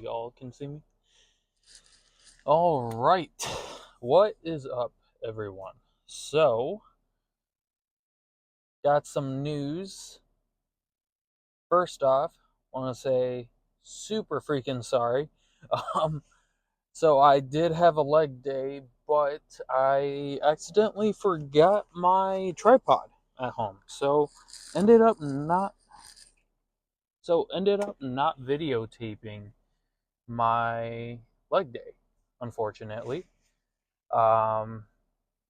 y'all can see me. All right. What is up, everyone? So, got some news. First off, want to say super freaking sorry. Um, so I did have a leg day, but I accidentally forgot my tripod at home. Ended up not ended up not videotaping my leg day, unfortunately. Um,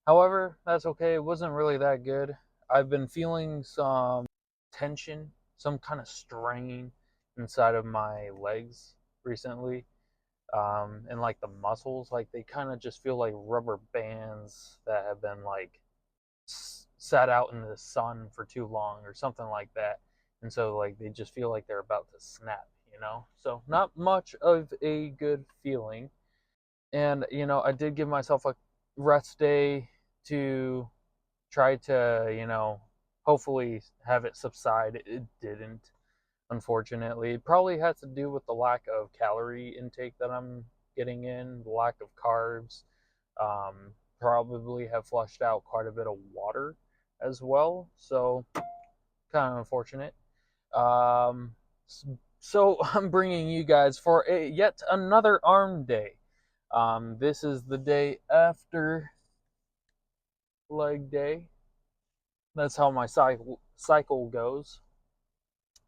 However, that's okay. It wasn't really that good. I've been feeling some tension, some kind of strain inside of my legs recently. And like the muscles, like they kind of just feel like rubber bands that have been like sat out in the sun for too long or something like that. And so like they just feel like they're about to snap, you know? So not much of a good feeling. And I did give myself a rest day to try to hopefully have it subside. It didn't, unfortunately. It probably has to do with the lack of calorie intake that I'm getting in, the lack of carbs. um, Probably have flushed out quite a bit of water as well, so kind of unfortunate. um, so I'm bringing you guys for yet another arm day. This is the day after leg day. That's how my cycle goes.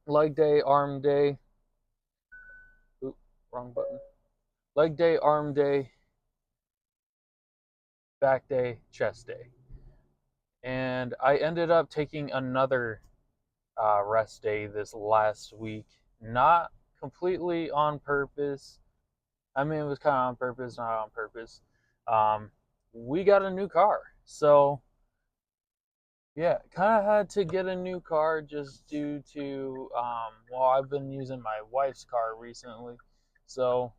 Leg day, arm day. Oop, wrong button. Leg day, arm day, back day, chest day. And I ended up taking another rest day this last week. Not completely on purpose. I mean, it was kind of on purpose, not on purpose. Um, we got a new car. So yeah, kind of had to get a new car just due to, well, I've been using my wife's car recently. So,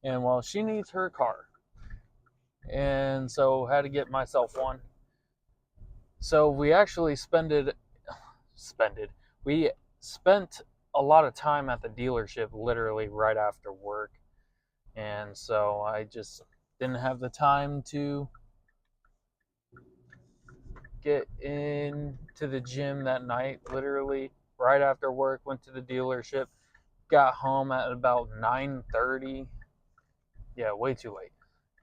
and well, she needs her car. And so had to get myself one. So we actually we spent a lot of time at the dealership literally right after work. And so I just didn't have the time to get into the gym that night. Literally right after work, went to the dealership, got home at about 9:30. Yeah, way too late.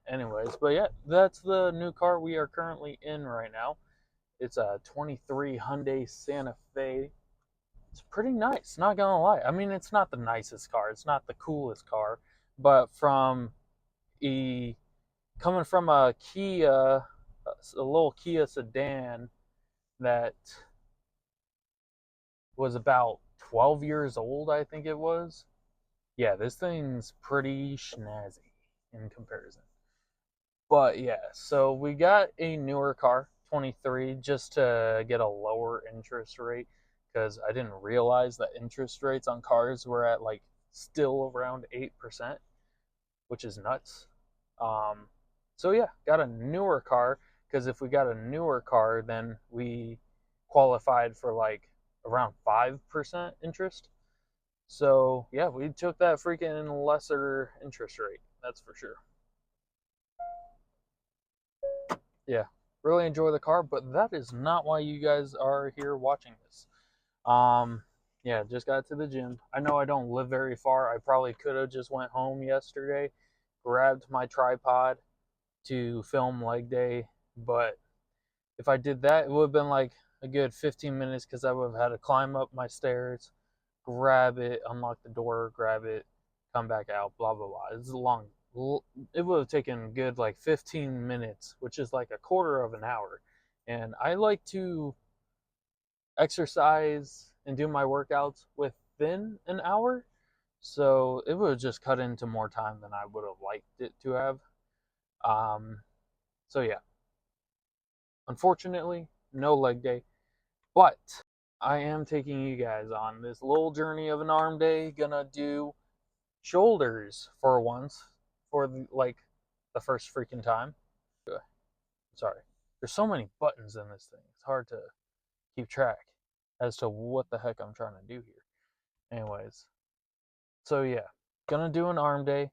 Anyways, but yeah, that's the new car we are currently in right now. It's a 23 Hyundai Santa Fe. It's pretty nice, not gonna lie. I mean, it's not the nicest car, it's not the coolest car, but a coming from a Kia, a little Kia sedan that was about 12 years old, I think it was. Yeah, this thing's pretty snazzy in comparison. But yeah, so we got a newer car, 23, just to get a lower interest rate because I didn't realize that interest rates on cars were at like still around 8%, which is nuts. Um, so yeah, got a newer car because if we got a newer car, then we qualified for like around 5% interest. So yeah, we took that freaking lesser interest rate. That's for sure. Yeah, really enjoy the car, but that is not why you guys are here watching this. Um, yeah, just got to the gym. I know I don't live very far. I probably could have just went home yesterday, grabbed my tripod to film leg day, but if I did that, it would have been like a good 15 minutes because I would have had to climb up my stairs, grab it, unlock the door, grab it, come back out, blah blah blah. It's a long. It would have taken good like 15 minutes, which is like a quarter of an hour. And I like to exercise and do my workouts within an hour, so it would have just cut into more time than I would have liked it to have. Um, so yeah, unfortunately, no leg day, but I am taking you guys on this little journey of an arm day. Gonna do shoulders for once, for like the first freaking time. Sorry, there's so many buttons in this thing. It's hard to keep track as to what the heck I'm trying to do here. Anyways, so yeah, Gonna do an arm day,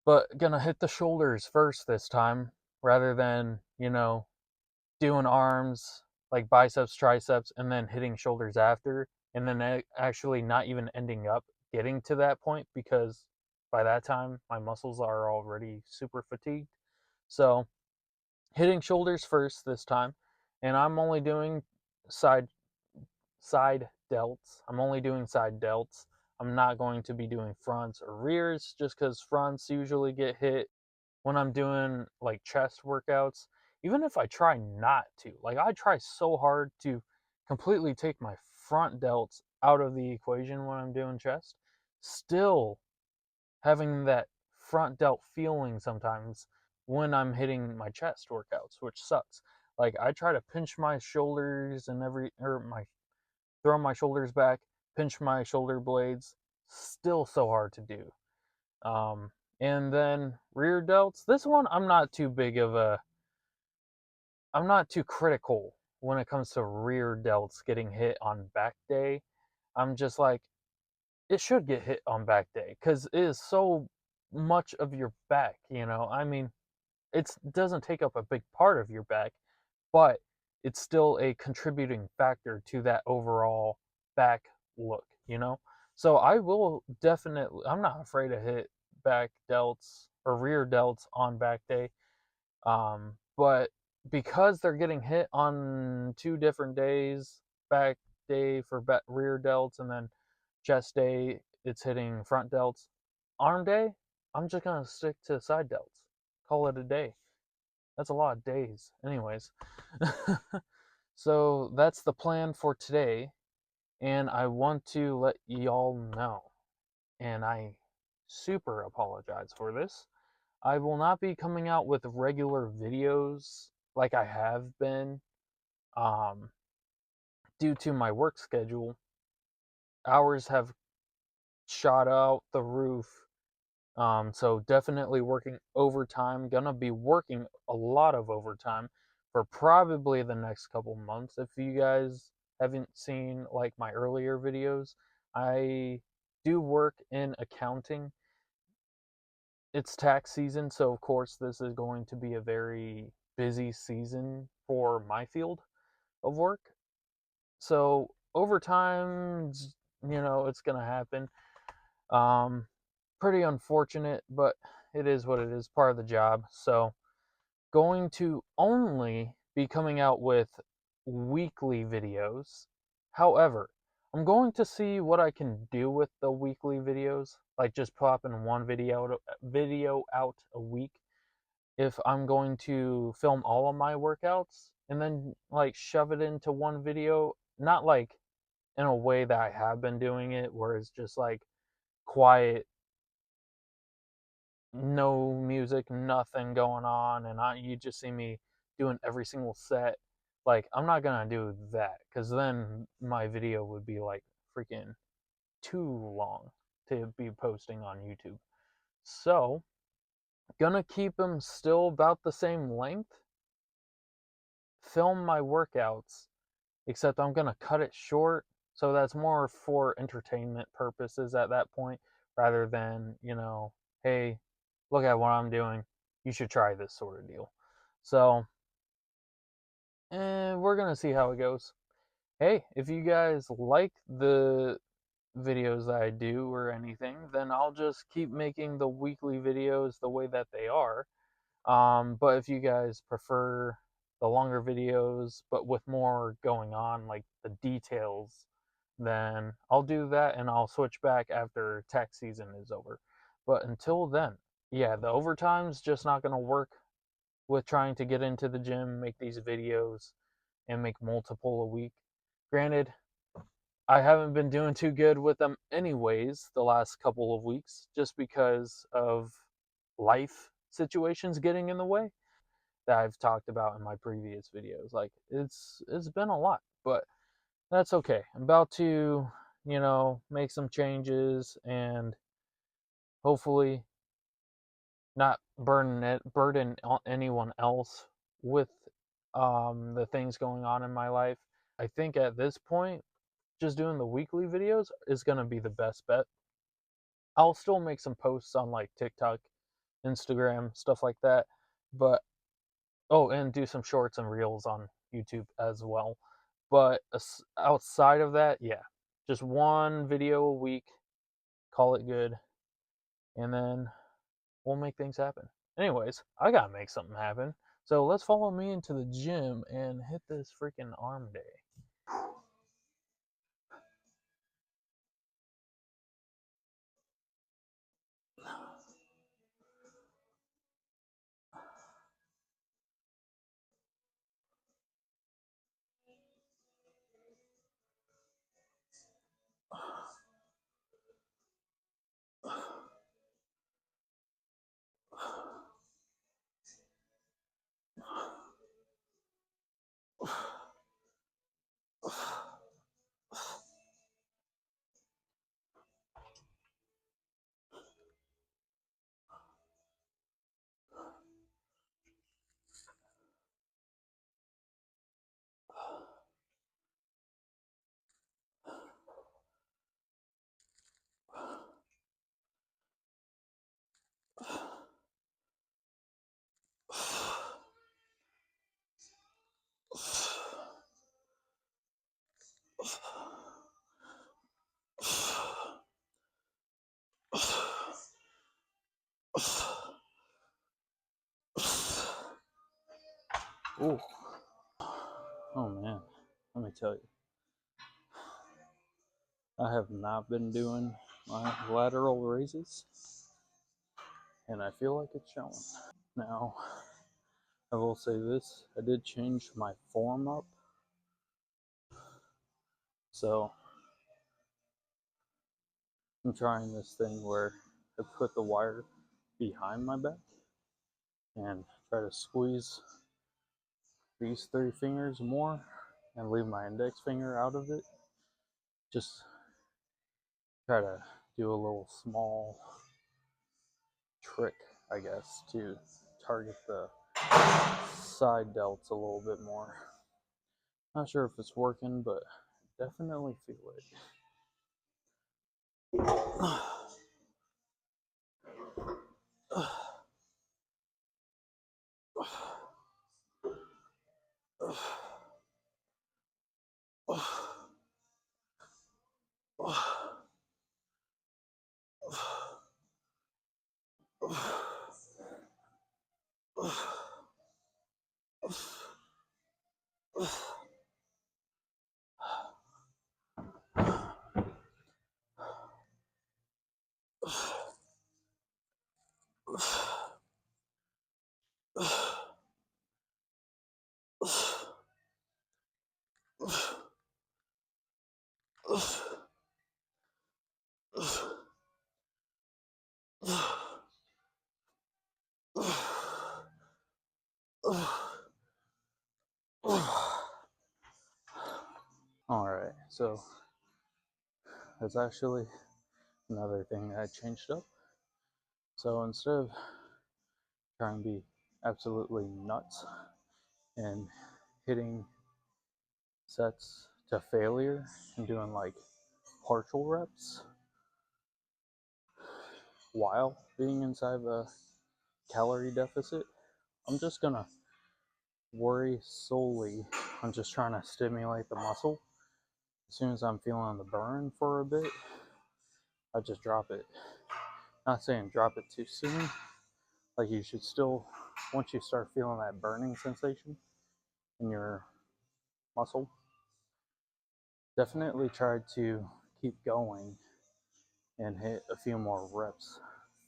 but gonna hit the shoulders first this time rather than, doing arms like biceps, triceps, and then hitting shoulders after, and then actually not even ending up getting to that point because by that time my muscles are already super fatigued. So hitting shoulders first this time, and I'm only doing side side delts. I'm only doing side delts. I'm not going to be doing fronts or rears just because fronts usually get hit when I'm doing like chest workouts. Even if I try not to, like I try so hard to completely take my front delts out of the equation when I'm doing chest, still having that front delt feeling sometimes when I'm hitting my chest workouts, which sucks. Like I try to pinch my shoulders and my throw my shoulders back, pinch my shoulder blades. Still so hard to do. Um, and then rear delts. This one I'm not too critical when it comes to rear delts getting hit on back day. I'm just like, it should get hit on back day because it is so much of your back. I mean, it doesn't take up a big part of your back, but it's still a contributing factor to that overall back look. So I will definitely, I'm not afraid to hit back delts or rear delts on back day. But because they're getting hit on 2 different days, back day for rear delts, and then chest day, it's hitting front delts. Arm day, I'm just gonna stick to side delts. Call it a day. That's a lot of days, anyways. So that's the plan for today, and I want to let y'all know, and I super apologize for this. I will not be coming out with regular videos like I have been, um, due to my work schedule. Hours have shot out the roof. So definitely working overtime. Gonna be working a lot of overtime for probably the next couple months. If you guys haven't seen like my earlier videos, I do work in accounting. It's tax season, so of course this is going to be a very busy season for my field of work. So overtime, it's gonna happen. Um, Pretty unfortunate, but it is what it is, part of the job. So going to only be coming out with weekly videos. However, I'm going to see what I can do with the weekly videos, like just popping one video out a week. If I'm going to film all of my workouts and then like shove it into one video, not like in a way that I have been doing it, where it's just like quiet, no music, nothing going on, and you just see me doing every single set. Like I'm not gonna do that because then my video would be like freaking too long to be posting on YouTube. So gonna keep them still about the same length. Film my workouts, except I'm gonna cut it short. So that's more for entertainment purposes at that point, rather than, hey, look at what I'm doing. You should try this sort of deal. So, we're gonna see how it goes. Hey, if you guys like the videos that I do or anything, then I'll just keep making the weekly videos the way that they are. But if you guys prefer the longer videos, but with more going on, like the details, then I'll do that and I'll switch back after tax season is over. But until then, yeah, the overtime's just not going to work with trying to get into the gym, make these videos, and make multiple a week. Granted, I haven't been doing too good with them anyways the last couple of weeks just because of life situations getting in the way that I've talked about in my previous videos. Like it's been a lot, but that's okay. I'm about to, make some changes and hopefully not burden anyone else with the things going on in my life. I think at this point, just doing the weekly videos is going to be the best bet. I'll still make some posts on like TikTok, Instagram, stuff like that. But oh, and do some shorts and reels on YouTube as well. But outside of that, yeah, just one video a week, call it good, and then we'll make things happen. Anyways, I gotta make something happen. So let's follow me into the gym and hit this freaking arm day. Ooh. Oh man, let me tell you, I have not been doing my lateral raises, and I feel like it's showing. Now, I will say this, I did change my form up, so I'm trying this thing where I put the wire behind my back and try to squeeze these 3 fingers more and leave my index finger out of it. Just try to do a little small trick, I guess, to target the side delts a little bit more. Not sure if it's working, but definitely feel it. Alright, so that's actually another thing that I changed up. So instead of trying to be absolutely nuts and hitting sets to failure and doing like partial reps while being inside the calorie deficit, I'm just gonna worry solely on just trying to stimulate the muscle. As soon as I'm feeling the burn for a bit, I just drop it. Not saying drop it too soon. Like you should still, once you start feeling that burning sensation in your muscle, definitely try to keep going and hit a few more reps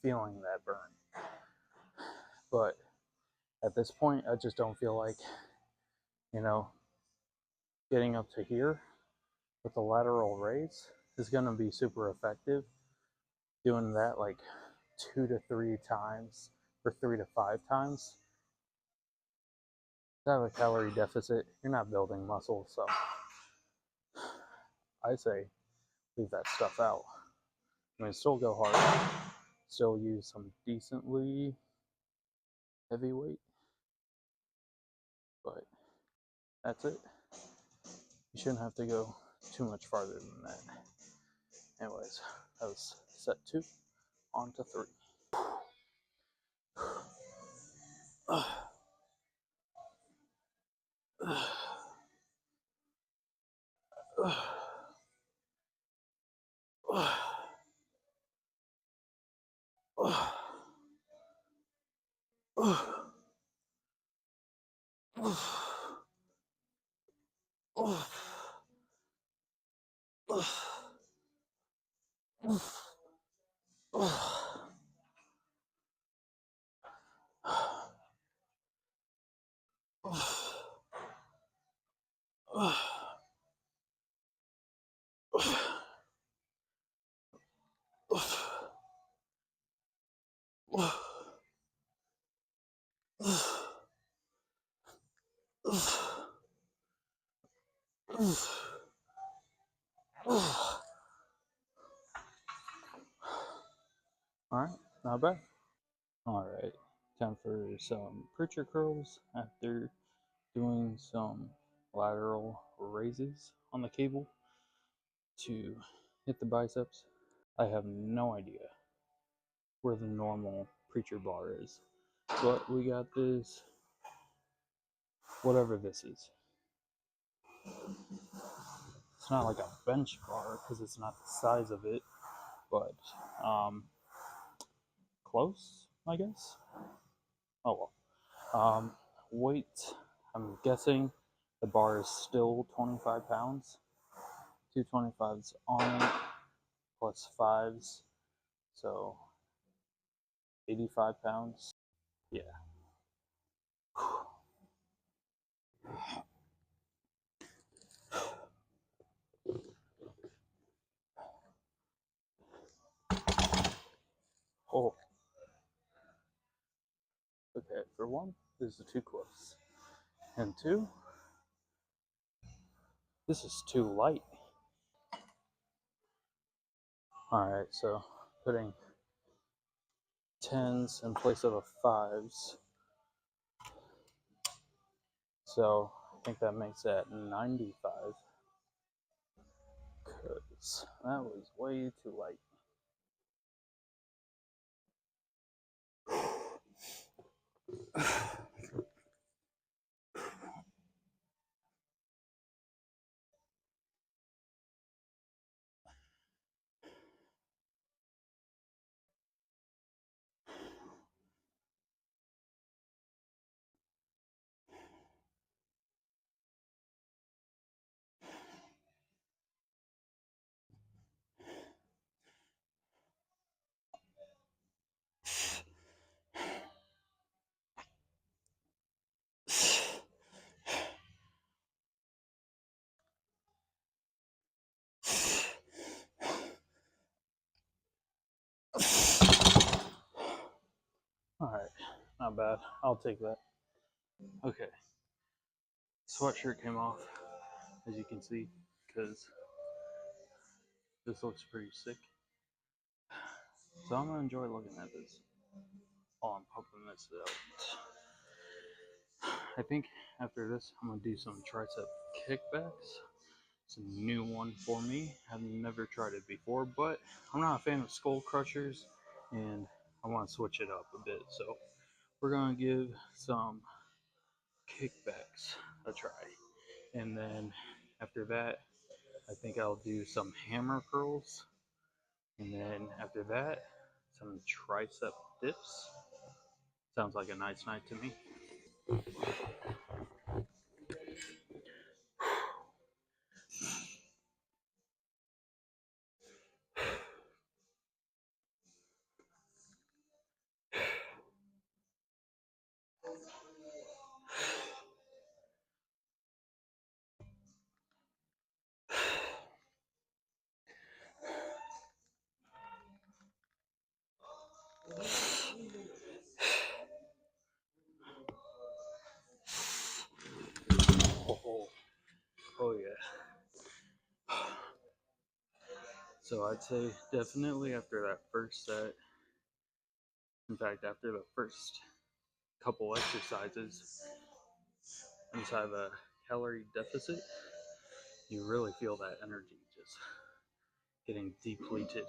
feeling that burn. But at this point, I just don't feel like, getting up to here with the lateral raise is going to be super effective. Doing that like 2 to 3 times or 3 to 5 times. To have a calorie deficit, you're not building muscle, so I say leave that stuff out. I mean, still go hard, still use some decently heavy weight, but that's it. You shouldn't have to go too much farther than that. Anyways, that was set 2. On to 3. Alright, not bad. Alright, time for some preacher curls after doing some lateral raises on the cable to hit the biceps. I have no idea where the normal preacher bar is, but we got this, whatever this is. It's not like a bench bar because it's not the size of it, but close, I guess. Oh well. Weight, I'm guessing the bar is still 25 pounds. 225s on it, plus 5s, so 85 pounds. Yeah. Oh. Okay, for one, this is too close. And two, this is too light. Alright, so putting 10s in place of a 5s. So I think that makes that 95. Because that was way too light. Alright, not bad. I'll take that. Okay. Sweatshirt came off, as you can see, because this looks pretty sick. So I'm gonna enjoy looking at this while I'm pumping this out. I think after this, I'm gonna do some tricep kickbacks. It's a new one for me. I've never tried it before, but I'm not a fan of skull crushers, and I want to switch it up a bit. So we're gonna give some kickbacks a try, and then after that, I think I'll do some hammer curls, and then after that, some tricep dips. Sounds like a nice night to me. Oh, oh yeah. So I'd say definitely after that first set, in fact, after the first couple exercises inside of a calorie deficit, you really feel that energy just getting depleted.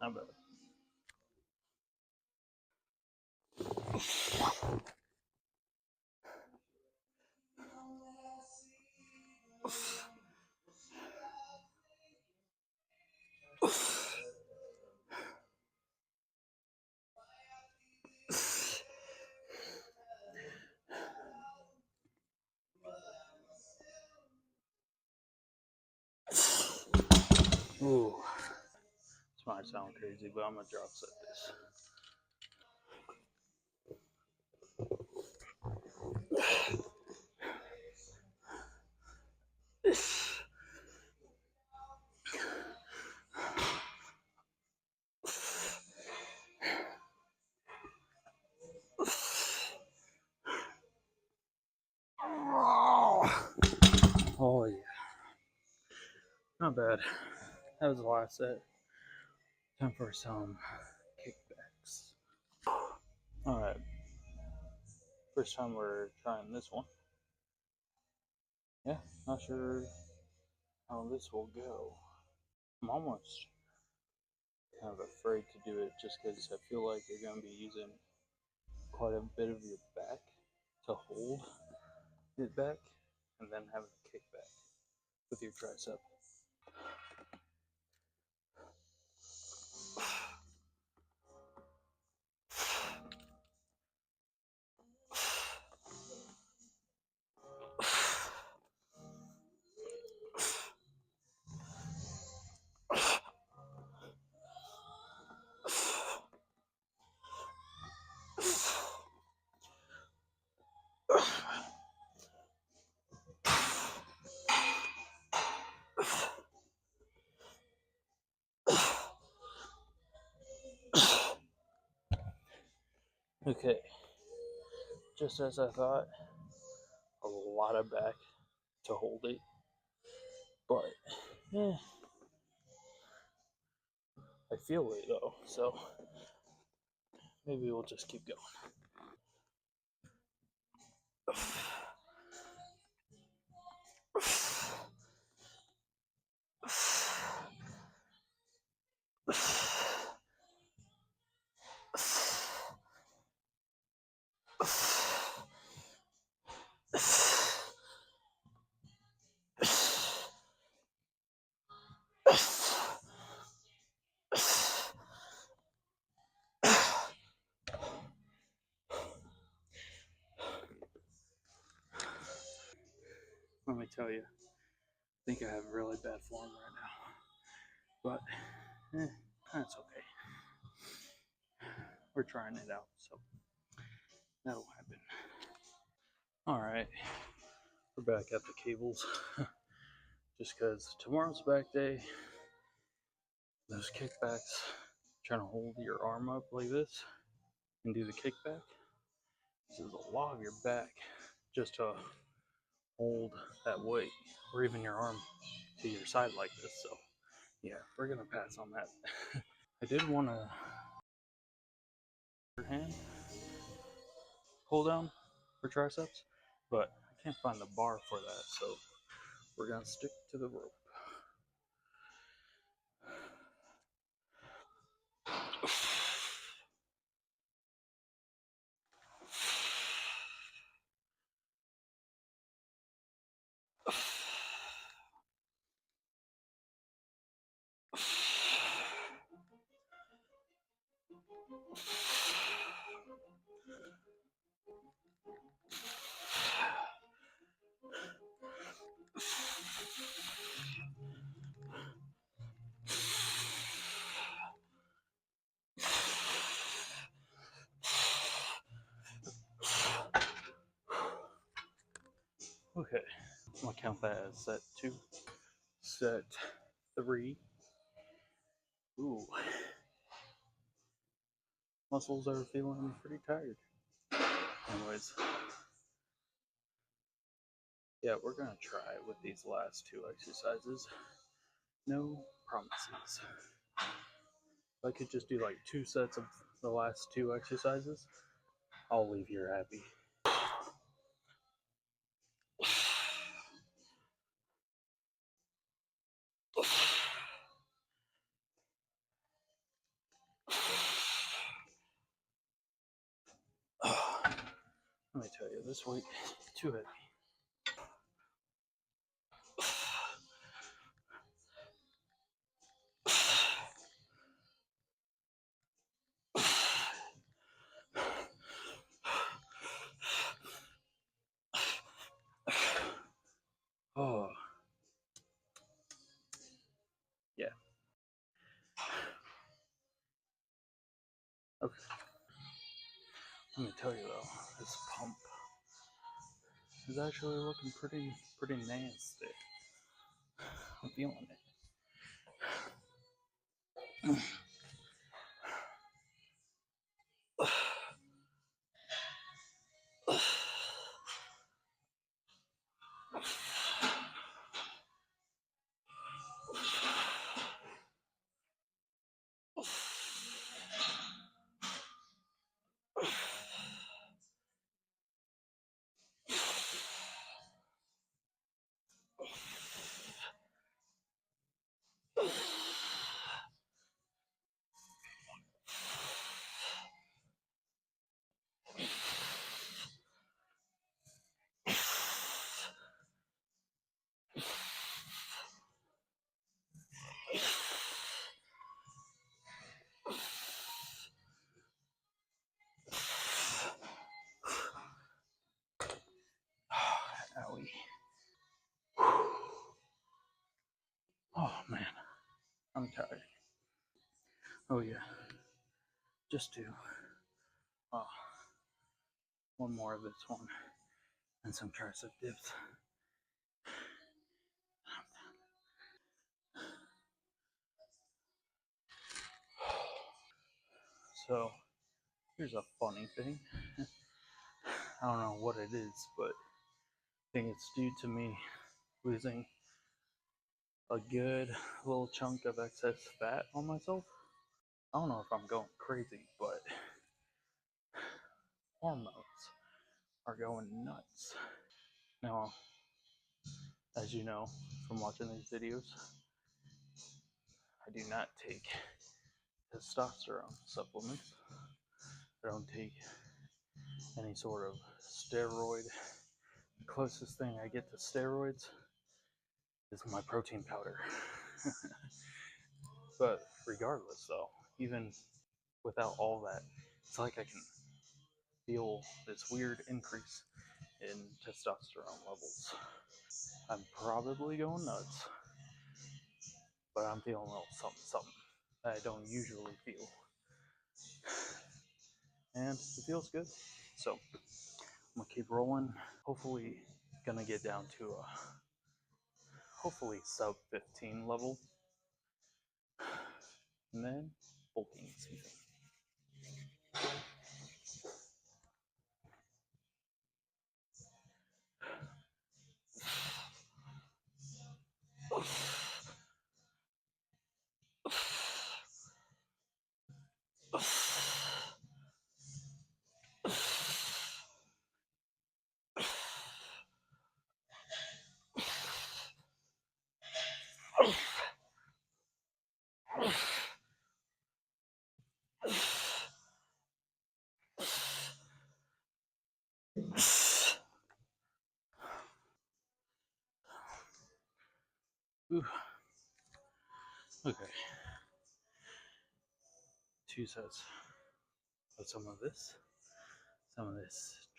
Not bad. Ooh. This might sound crazy, but I'm gonna drop set this. Oh yeah. Not bad. That was the last set. Time for some kickbacks. Alright. First time we're trying this one. Yeah, not sure how this will go. I'm almost kind of afraid to do it just because I feel like you're going to be using quite a bit of your back to hold it back and then have a kickback with your tricep. Okay, just as I thought, a lot of back to hold it, but I feel it though, so maybe we'll just keep going. Let me tell you, I think I have really bad form right now, but that's okay. We're trying it out, so that'll happen. All right, we're back at the cables. Just because tomorrow's back day, those kickbacks, trying to hold your arm up like this and do the kickback, this is a lot of your back just to hold that weight, or even your arm to your side like this. So yeah, we're gonna pass on that. I did want to hand pull down for triceps, but I can't find the bar for that, so we're gonna stick to the rope. Okay, I'm gonna count that as set 2. Set 3. Ooh, muscles are feeling pretty tired. Anyways, yeah, we're gonna try with these last 2 exercises. No promises. If I could just do like 2 sets of the last 2 exercises, I'll leave here happy. this weight too heavy. Oh, yeah. Okay. Let me tell you though, this pump is actually looking pretty nasty. I'm feeling it. Owie. Oh man, I'm tired. Oh yeah, just do one more of this one and some tricep dips. So here's a funny thing. I don't know what it is, but I think it's due to me losing a good little chunk of excess fat on myself. I don't know if I'm going crazy, but hormones are going nuts. Now, as you know from watching these videos, I do not take testosterone supplements. I don't take any sort of steroid. The closest thing I get to steroids is my protein powder. But regardless, though, even without all that, it's like I can feel this weird increase in testosterone levels. I'm probably going nuts, but I'm feeling a little something that I don't usually feel. And it feels good. So I'm gonna keep rolling. Hopefully gonna get down to a hopefully sub 15 level. And then bulking season. Ooh. Okay. 2 sets of some of this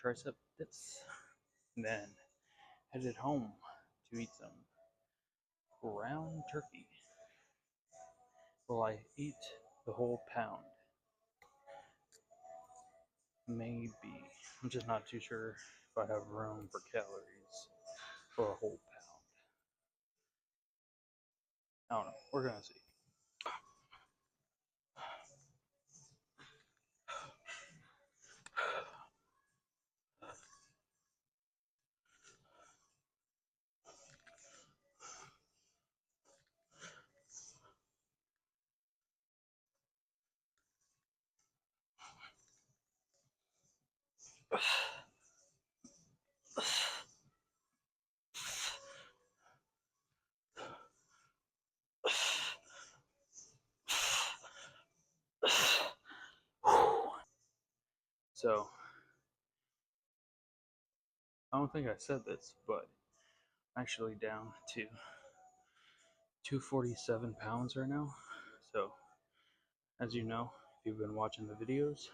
tricep dips, and then headed home to eat some ground turkey. Will I eat the whole pound? Maybe. I'm just not too sure if I have room for calories for a whole pound. I don't know. We're gonna see. So I don't think I said this, but I'm actually down to 247 pounds right now. So, as you know, if you've been watching the videos,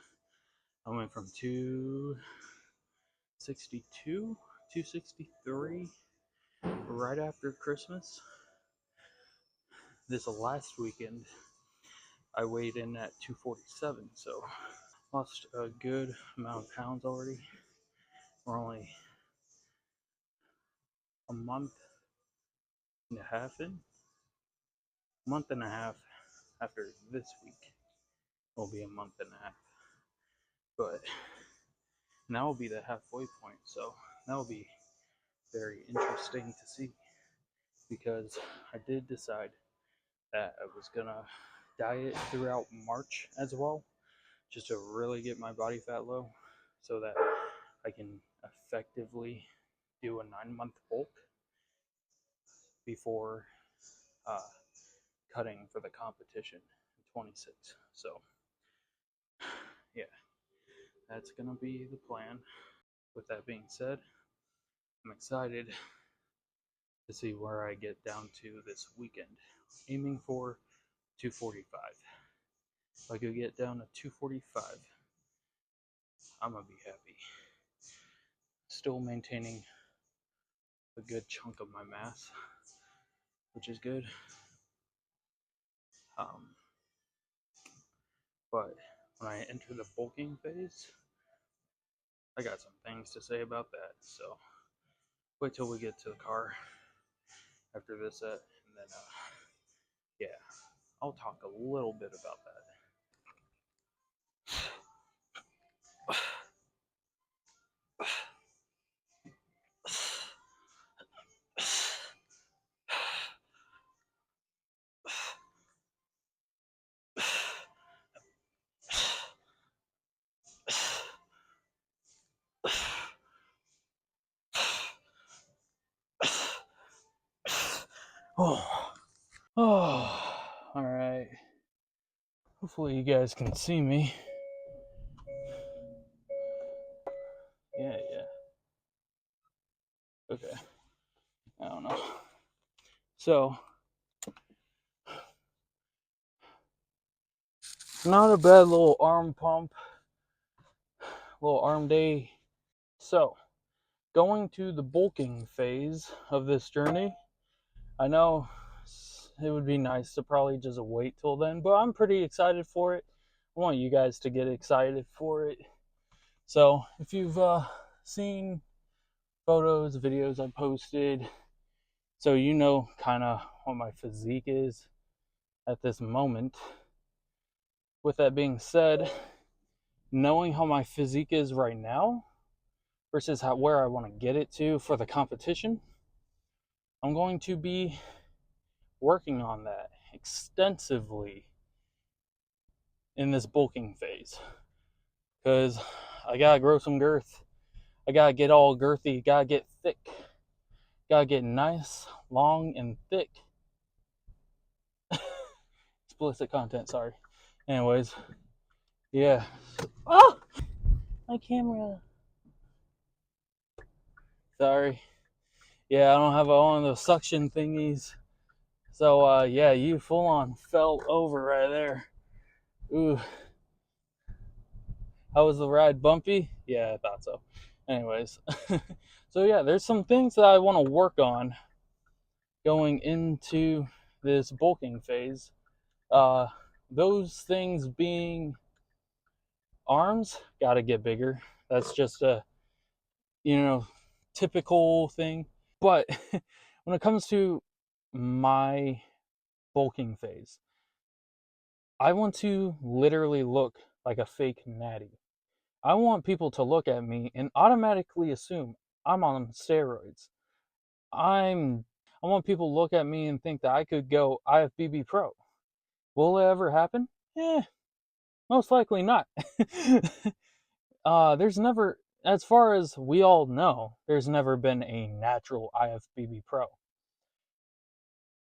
I went from 262, 263 right after Christmas. This last weekend, I weighed in at 247, so lost a good amount of pounds already. We're only a month and a half in. Month and a half after this week will be a month and a half. But that will be the halfway point, so that will be very interesting to see, because I did decide that I was gonna diet throughout March as well, just to really get my body fat low so that I can effectively do a 9-month bulk before uh, cutting for the competition in 26. So, yeah, that's gonna be the plan. With that being said, I'm excited to see where I get down to this weekend. Aiming for 245. If I could get down to 245, I'm gonna be happy. Still maintaining a good chunk of my mass, which is good. Um, but when I enter the bulking phase, I got some things to say about that. So wait till we get to the car after this set, and then yeah, I'll talk a little bit about that. Oh, oh, all right. Hopefully you guys can see me. Yeah. Okay. I don't know. So, not a bad little arm pump, little arm day. So, going to the bulking phase of this journey. I know it would be nice to probably just wait till then, but I'm pretty excited for it. I want you guys to get excited for it. So, if you've seen photos, videos I posted, so you know kind of what my physique is at this moment. With that being said, knowing how my physique is right now versus where I want to get it to for the competition, I'm going to be working on that extensively in this bulking phase, because I gotta grow some girth. I gotta get all girthy, gotta get thick, gotta get nice, long, and thick. Explicit content, sorry. Anyways, yeah. Oh, my camera. Sorry. Yeah, I don't have one of those suction thingies. So, yeah, you full on fell over right there. Ooh. How was the ride? Bumpy? Yeah, I thought so. Anyways. So, yeah, there's some things that I want to work on going into this bulking phase. Those things being arms, gotta get bigger. That's just a, typical thing. But when it comes to my bulking phase, I want to literally look like a fake natty. I want people to look at me and automatically assume I'm on steroids. I want people to look at me and think that I could go IFBB Pro. Will it ever happen? Most likely not. There's never, as far as we all know, there's never been a natural IFBB Pro.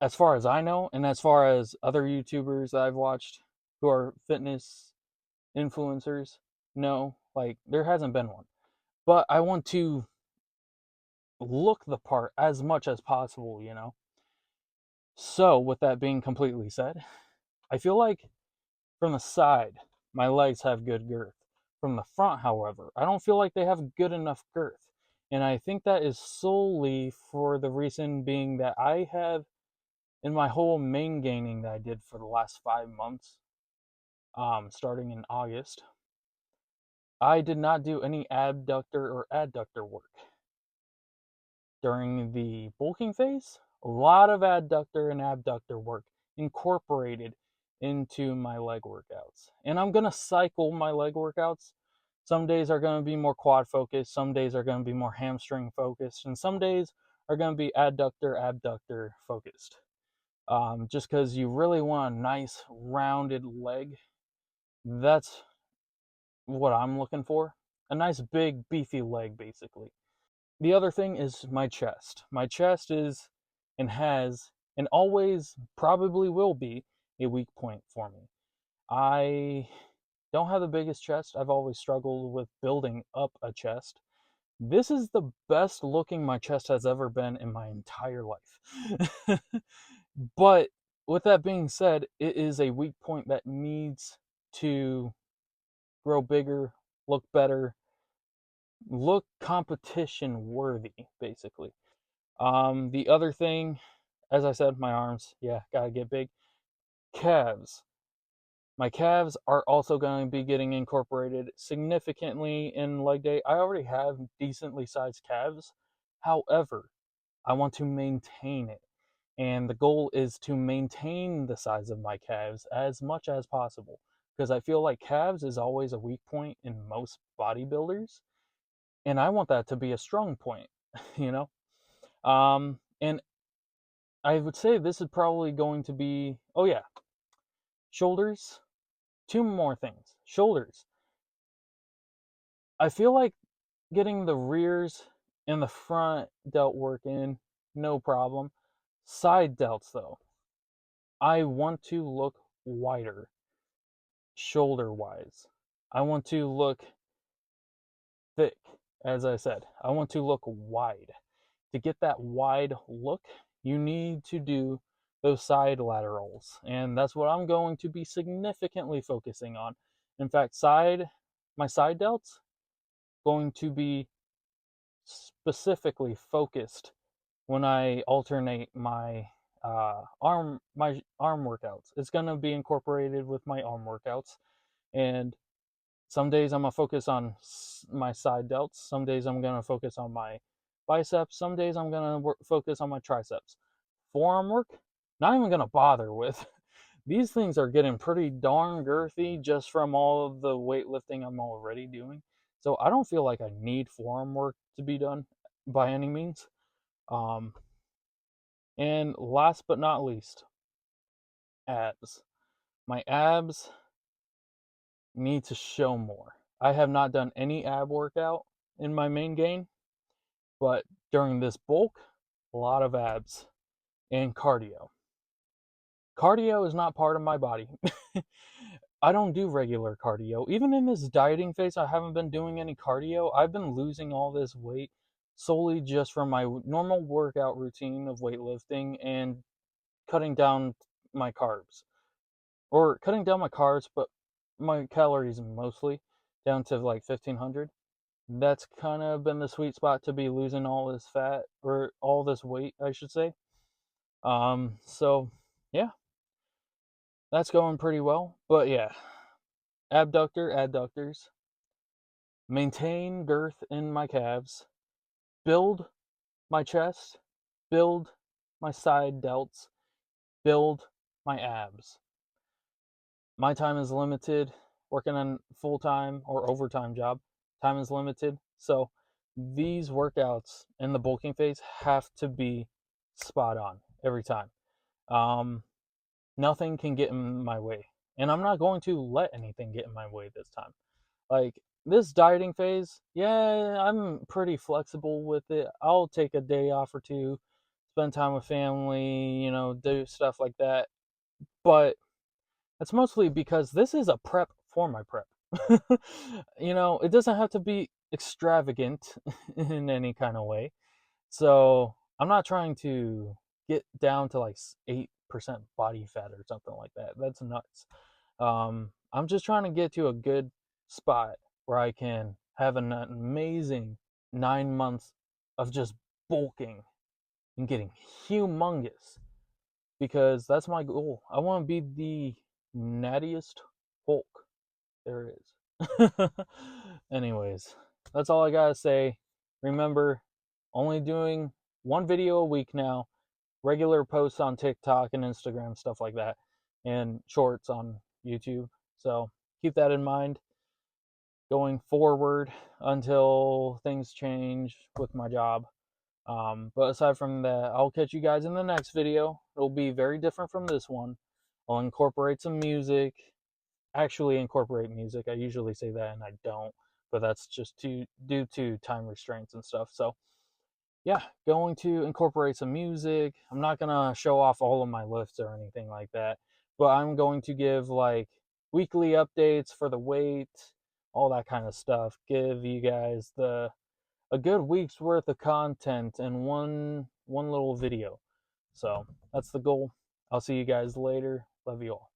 As far as I know, and as far as other YouTubers that I've watched who are fitness influencers, no, like there hasn't been one. But I want to look the part as much as possible, So, with that being completely said, I feel like from the side, my legs have good girth. From the front, however, I don't feel like they have good enough girth. And I think that is solely for the reason being that I have, in my whole main gaining that I did for the last 5 months, starting in August, I did not do any abductor or adductor work. During the bulking phase, a lot of adductor and abductor work incorporated into my leg workouts. And I'm going to cycle my leg workouts. Some days are going to be more quad focused, some days are going to be more hamstring focused, and some days are going to be adductor, abductor focused. Just because you really want a nice rounded leg. That's what I'm looking for. A nice big beefy leg, basically. The other thing is my chest. My chest is and has and always probably will be a weak point for me. I don't have the biggest chest. I've always struggled with building up a chest. This is the best looking my chest has ever been in my entire life. But with that being said, it is a weak point that needs to grow bigger, look better, look competition worthy, basically. The other thing, as I said, my arms, yeah, gotta get big. Calves. My calves are also going to be getting incorporated significantly in leg day. I already have decently sized calves. However, I want to maintain it. And the goal is to maintain the size of my calves as much as possible. Because I feel like calves is always a weak point in most bodybuilders. And I want that to be a strong point, you know? And I would say this is probably going to be, oh yeah, shoulders. Two more things. Shoulders. I feel like getting the rears and the front delt work in, no problem. Side delts, though, I want to look wider, shoulder wise. I want to look thick, as I said. I want to look wide. To get that wide look, you need to do those side laterals. And that's what I'm going to be significantly focusing on. In fact, my side delts going to be specifically focused when I alternate my arm workouts. It's going to be incorporated with my arm workouts. And some days I'm going to focus on my side delts. Some days I'm going to focus on my biceps. Some days I'm going to focus on my triceps. Forearm work, not even going to bother with. These things are getting pretty darn girthy just from all of the weightlifting I'm already doing. So I don't feel like I need forearm work to be done by any means. Um, and last but not least, abs. My abs need to show more. I have not done any ab workout in my main gain, but during this bulk, a lot of abs and cardio. Cardio is not part of my body. I don't do regular cardio. Even in this dieting phase, I haven't been doing any cardio. I've been losing all this weight solely just from my normal workout routine of weightlifting and cutting down my carbs. Or cutting down my carbs, but my calories mostly down to like 1500. That's kind of been the sweet spot to be losing all this fat or all this weight, I should say. So yeah, that's going pretty well. But yeah, adductors, maintain girth in my calves, build my chest, build my side delts, build my abs. My time is limited. Working on full time or overtime job, time is limited. So these workouts in the bulking phase have to be spot on every time. Um, Nothing can get in my way, and I'm not going to let anything get in my way this time. Like this dieting phase, yeah, I'm pretty flexible with it. I'll take a day off or two, spend time with family, do stuff like that. But it's mostly because this is a prep for my prep. It doesn't have to be extravagant in any kind of way. So I'm not trying to get down to like 8% body fat or something like that. That's nuts. I'm just trying to get to a good spot where I can have an amazing 9 months of just bulking and getting humongous, because that's my goal. I want to be the nattiest Hulk there is. Anyways, that's all I gotta say. Remember, only doing one video a week now, regular posts on TikTok and Instagram, stuff like that, and shorts on YouTube. So keep that in mind going forward until things change with my job. But aside from that, I'll catch you guys in the next video. It'll be very different from this one. I'll incorporate some music, actually incorporate music. I usually say that and I don't, but that's just due to time restraints and stuff. So yeah, going to incorporate some music. I'm not gonna show off all of my lifts or anything like that, but I'm going to give like weekly updates for the weight, all that kind of stuff. Give you guys a good week's worth of content in one little video. So that's the goal. I'll see you guys later. Love you all.